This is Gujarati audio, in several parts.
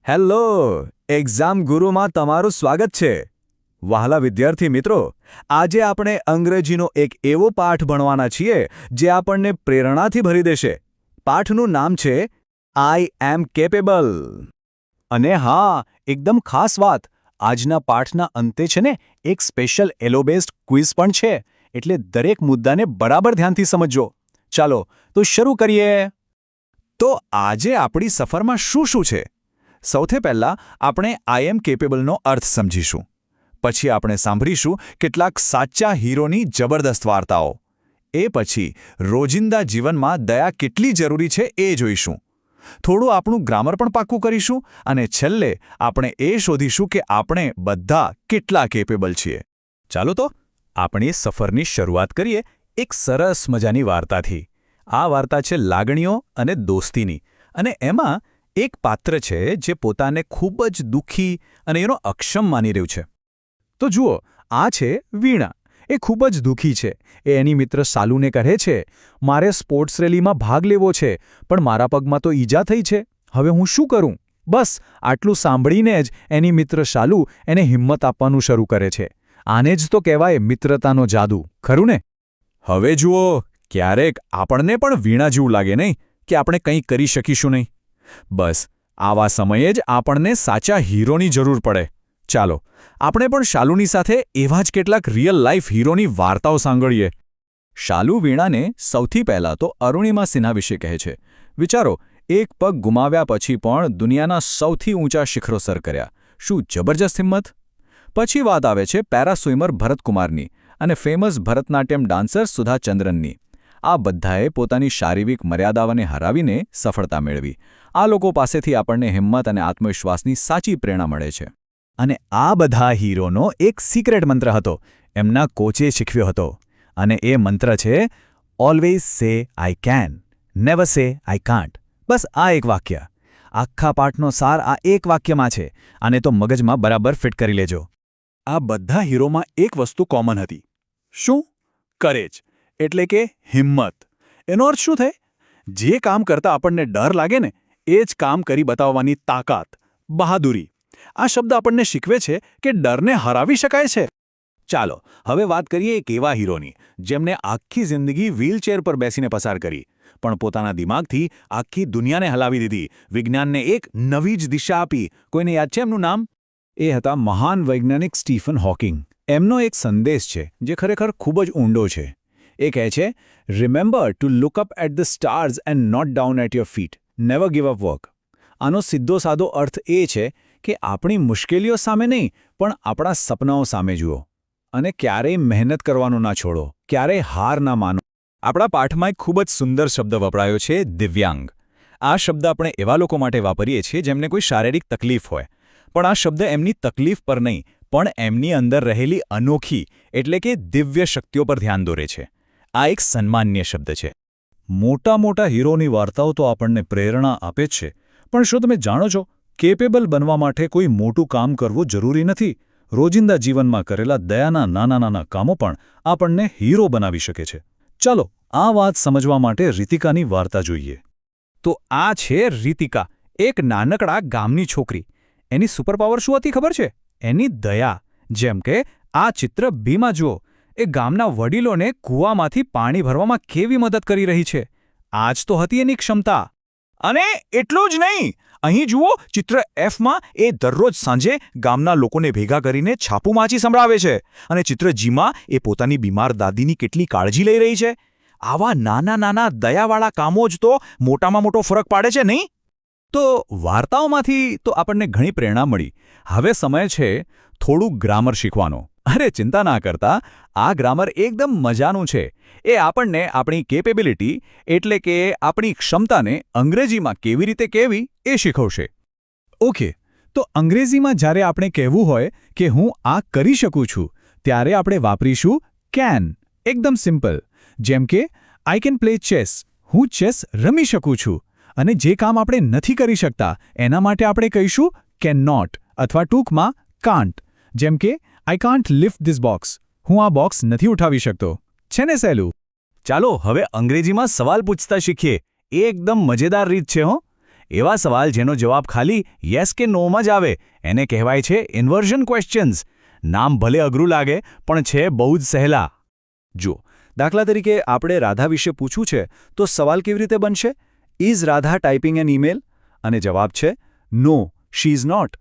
હેલો એક્ઝામ ગુરુમાં તમારું સ્વાગત છે. વહાલા વિદ્યાર્થી મિત્રો, આજે આપણે અંગ્રેજીનો એક એવો પાઠ ભણવાના છીએ જે આપણને પ્રેરણાથી ભરી દેશે. પાઠનું નામ છે આઈ એમ કેપેબલ. અને હા, એકદમ ખાસ વાત, આજના પાઠના અંતે છે ને એક સ્પેશિયલ એલોબેસ્ડ ક્વિઝ પણ છે, એટલે દરેક મુદ્દાને બરાબર ધ્યાનથી સમજજો. ચાલો તો શરૂ કરીએ. તો આજે આપણી સફરમાં શું શું છે? સૌથી પહેલાં આપણે આઈ એમ કેપેબલનો અર્થ સમજીશું. પછી આપણે સાંભળીશું કેટલાક સાચા હીરોની જબરદસ્ત વાર્તાઓ. એ પછી રોજિંદા જીવનમાં દયા કેટલી જરૂરી છે એ જોઈશું. થોડું આપણું ગ્રામર પણ પાક્કું કરીશું અને છેલ્લે આપણે એ શોધીશું કે આપણે બધા કેટલા કેપેબલ છીએ. ચાલો તો આપણી સફરની શરૂઆત કરીએ એક સરસ મજાની વાર્તાથી. આ વાર્તા છે લાગણીઓ અને દોસ્તીની, અને એમાં એક પાત્ર છે જે પોતાને ખૂબ જ દુઃખી અને એનો અક્ષમ માની રહ્યું છે. તો જુઓ, આ છે વીણા. એ ખૂબ જ દુઃખી છે. એ એની મિત્ર શાલુને કહે છે, મારે સ્પોર્ટ્સ રેલીમાં ભાગ લેવો છે, પણ મારા પગમાં તો ઈજા થઈ છે. હવે હું શું કરું? બસ આટલું સાંભળીને જ એની મિત્ર શાલુ એને હિંમત આપવાનું શરૂ કરે છે. આને જ તો કહેવાય મિત્રતાનો જાદુ, ખરું ને? હવે જુઓ, ક્યારેક આપણને પણ વીણા જેવું લાગે નહીં કે આપણે કંઈ કરી શકીશું નહીં. બસ આવા સમયે જ આપણને સાચા હીરોની જરૂર પડે. ચાલો આપણે પણ શાલુની સાથે એવા જ કેટલાક રિયલ લાઈફ હીરોની વાર્તાઓ સાંભળીએ. શાલુ વીણાને સૌથી પહેલાં તો અરુણિમા સિન્હા વિશે કહે છે. વિચારો, એક પગ ગુમાવ્યા પછી પણ દુનિયાના સૌથી ઊંચા શિખરો સર કર્યા. શું જબરજસ્ત હિંમત! પછી વાત આવે છે પેરા સ્વિમર ભરતકુમારની અને ફેમસ ભરતનાટ્યમ ડાન્સર સુધા ચંદ્રનની. આ બધાએ પોતાની શારીરિક મર્યાદાઓને હરાવીને સફળતા મેળવી. આ લોકો પાસેથી આપણને હિંમત અને આત્મવિશ્વાસની સાચી પ્રેરણા મળે છે. અને આ બધા હીરોનો એક સિક્રેટ મંત્ર હતો, એમના કોચે શીખવ્યો હતો. અને એ મંત્ર છે always say I can, never સે આઈ કાન્ટ. બસ આ એક વાક્ય. આખા પાઠનો સાર આ એક વાક્યમાં છે. આને તો મગજમાં બરાબર ફિટ કરી લેજો. આ બધા હીરોમાં એક વસ્તુ કોમન હતી. શું? કરેજ, એટલે કે હિંમત. એનો અર્થ શું થાય? જે કામ કરતા આપણને ડર લાગે ને, એ જ કામ કરી બતાવવાની તાકાત, બહાદુરી. આ શબ્દ આપણને શીખવે છે કે ડરને હરાવી શકાય છે. ચાલો હવે વાત કરીએ એક એવા હીરોની જેમને આખી જિંદગી વ્હીલચેર પર બેસીને પસાર કરી, પણ પોતાના દિમાગથી આખી દુનિયાને હલાવી દીધી, વિજ્ઞાનને એક નવી જ દિશા આપી. કોઈને યાદ છે એમનું નામ? એ હતા મહાન વૈજ્ઞાનિક સ્ટીફન હોકિંગ. એમનો એક સંદેશ છે જે ખરેખર ખૂબ જ ઊંડો છે. એ કહે છે, remember to look up at the stars and not down at your feet. Never give up work. આનો સીધો સાદો અર્થ એ છે કે આપણી મુશ્કેલીઓ સામે નહીં, પણ આપણા સપનાઓ સામે જુઓ. અને ક્યારેય મહેનત કરવાનું ના છોડો, ક્યારેય હાર ના માનો. આપણા પાઠમાં એક ખૂબ જ સુંદર શબ્દ વપરાયો છે, દિવ્યાંગ. આ શબ્દ આપણે એવા લોકો માટે વાપરીએ છીએ જેમને કોઈ શારીરિક તકલીફ હોય. પણ આ શબ્દ એમની તકલીફ પર નહીં, પણ એમની અંદર રહેલી અનોખી એટલે કે દિવ્ય શક્તિઓ પર ધ્યાન દોરે છે. આ એક સન્માનીય શબ્દ છે. મોટા મોટા હીરોની વાર્તાઓ તો આપણને પ્રેરણા આપે જ છે, પણ શું તમે જાણો છો, કેપેબલ બનવા માટે કોઈ મોટું કામ કરવું જરૂરી નથી. રોજિંદા જીવનમાં કરેલા દયાના નાના નાના કામો પણ આપણને હીરો બનાવી શકે છે. ચાલો આ વાત સમજવા માટે રીતિકાની વાર્તા જોઈએ. તો આ છે રીતિકા, એક નાનકડા ગામની છોકરી. એની સુપરપાવર શું હતી ખબર છે? એની દયા. જેમ કે આ ચિત્ર બીમાં જુઓ, એ ગામના વડીલોને કૂવામાંથી પાણી ભરવામાં કેવી મદદ કરી રહી છે. આ જ તો હતી એની ક્ષમતા. અને એટલું જ નહીં, અહીં જુઓ ચિત્ર એફમાં એ દરરોજ સાંજે ગામના લોકોને ભેગા કરીને છાપું વાંચી સંભળાવે છે. અને ચિત્ર જીમાં એ પોતાની બીમાર દાદીની કેટલી કાળજી લઈ રહી છે. આવા નાના નાના દયાવાળા કામો જ તો મોટામાં મોટો ફરક પાડે છે, નહીં? તો વાર્તાઓમાંથી તો આપણને ઘણી પ્રેરણા મળી. હવે સમય છે થોડું ગ્રામર શીખવાનો. અરે ચિંતા ના કરતા, આ ગ્રામર એકદમ મજાનું છે. એ આપણને આપણી કેપેબિલિટી એટલે કે આપણી ક્ષમતાને અંગ્રેજીમાં કેવી રીતે કહેવી એ શીખવશે. ઓકે, તો અંગ્રેજીમાં જ્યારે આપણે કહેવું હોય કે હું આ કરી શકું છું, ત્યારે આપણે વાપરીશું કેન. એકદમ સિમ્પલ. જેમ કે આઈ કેન પ્લે ચેસ. હું ચેસ રમી શકું છું. અને જે કામ આપણે નથી કરી શકતા એના માટે આપણે કહીશું કેન નોટ, અથવા ટૂંકમાં કાન્ટ. જેમ કે I can't lift this box. હું આ બોક્સ નથી ઉઠાવી શકતો. છે ને સહેલું? ચાલો હવે અંગ્રેજીમાં સવાલ પૂછતા શીખીએ. એ એકદમ મજેદાર રીત છે હો. એવા સવાલ જેનો જવાબ ખાલી યસ કે નોમાં જ આવે એને કહેવાય છે ઇન્વર્ઝન ક્વેશ્ચન્સ. નામ ભલે અઘરું લાગે પણ છે બહુ જ સહેલા. જો દાખલા તરીકે આપણે રાધા વિશે પૂછવું છે તો સવાલ કેવી રીતે બનશે? Is Radha typing an email? અને જવાબ છે નો, શી ઇઝ નોટ.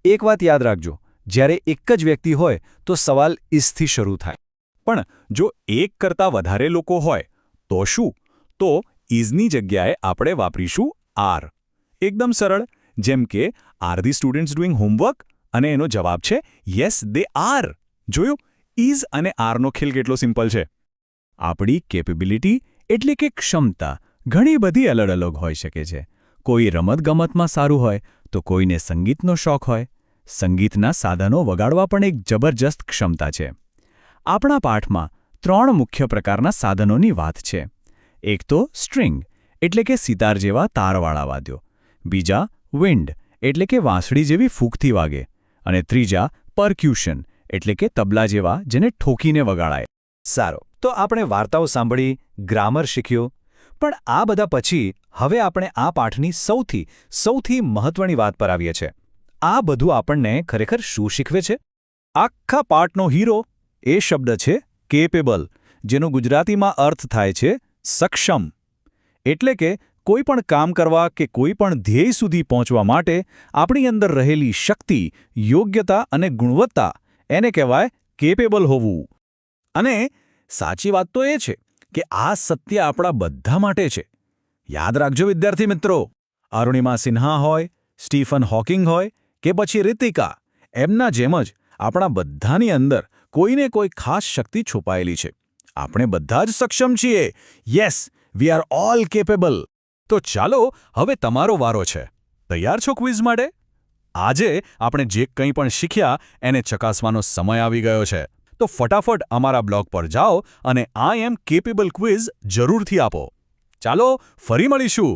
એક વાત યાદ રાખજો, જ્યારે એક જ વ્યક્તિ હોય તો સવાલ ઇઝથી શરૂ થાય. પણ જો એક કરતાં વધારે લોકો હોય તો શું? તો ઇઝની જગ્યાએ આપણે વાપરીશું આર. એકદમ સરળ. જેમ કે are the students doing homework? અને એનો જવાબ છે યસ દે આર. જોયું? ઇઝ અને આરનો ખેલ કેટલો સિમ્પલ છે. આપણી કેપેબિલિટી એટલે કે ક્ષમતા ઘણી બધી અલગ અલગ હોઈ શકે છે. કોઈ રમતગમતમાં સારું હોય તો કોઈને સંગીતનો શોખ હોય. સંગીતના સાધનો વગાડવા પણ એક જબરજસ્ત ક્ષમતા છે. આપણા પાઠમાં 3 મુખ્ય પ્રકારના સાધનોની વાત છે. એક તો સ્ટ્રિંગ એટલે કે સિતાર જેવા તારવાળા વાદ્યો, બીજા વિન્ડ એટલે કે વાંસળી જેવી ફૂંકથી વાગે, અને ત્રીજા પરક્યુશન એટલે કે તબલા જેવા જેને ઠોકીને વગાડાય. સારો, તો આપણે વાર્તાઓ સાંભળી, ગ્રામર શીખ્યું, પણ આ બધા પછી હવે આપણે આ પાઠની સૌથી મહત્વની વાત પર આવીએ છીએ. આ બધું આપણને ખરેખર શું શીખવે છે? આખા પાઠનો હીરો એ શબ્દ છે કેપેબલ, જેનો ગુજરાતીમાં અર્થ થાય છે સક્ષમ. એટલે કે કોઈ પણ કામ કરવા કે કોઈ પણ ધ્યેય સુધી પહોંચવા માટે આપણી અંદર રહેલી શક્તિ, યોગ્યતા અને ગુણવત્તા, એને કહેવાય કેપેબલ હોવું. અને સાચી વાત તો એ છે કે આ સત્ય આપણા બધા માટે છે. યાદ રાખજો વિદ્યાર્થી મિત્રો, અરુણિમા સિન્હા હોય, સ્ટીફન હોકિંગ હોય કે પછી રિતિકા, એમના જેમ જ આપણા બધાની અંદર કોઈને કોઈ ખાસ શક્તિ છુપાયેલી છે. આપણે બધા જ સક્ષમ છીએ. Yes, we are all capable. તો ચાલો, હવે તમારો વારો છે. તૈયાર છો ક્વિઝ માટે? આજે આપણે જે કંઈ પણ શીખ્યા એને ચકાસવાનો સમય આવી ગયો છે. તો ફટાફટ અમારા બ્લોગ પર જાઓ અને આઈ એમ કેપેબલ ક્વિઝ જરૂરથી આપો. ચાલો, ફરી મળીશું.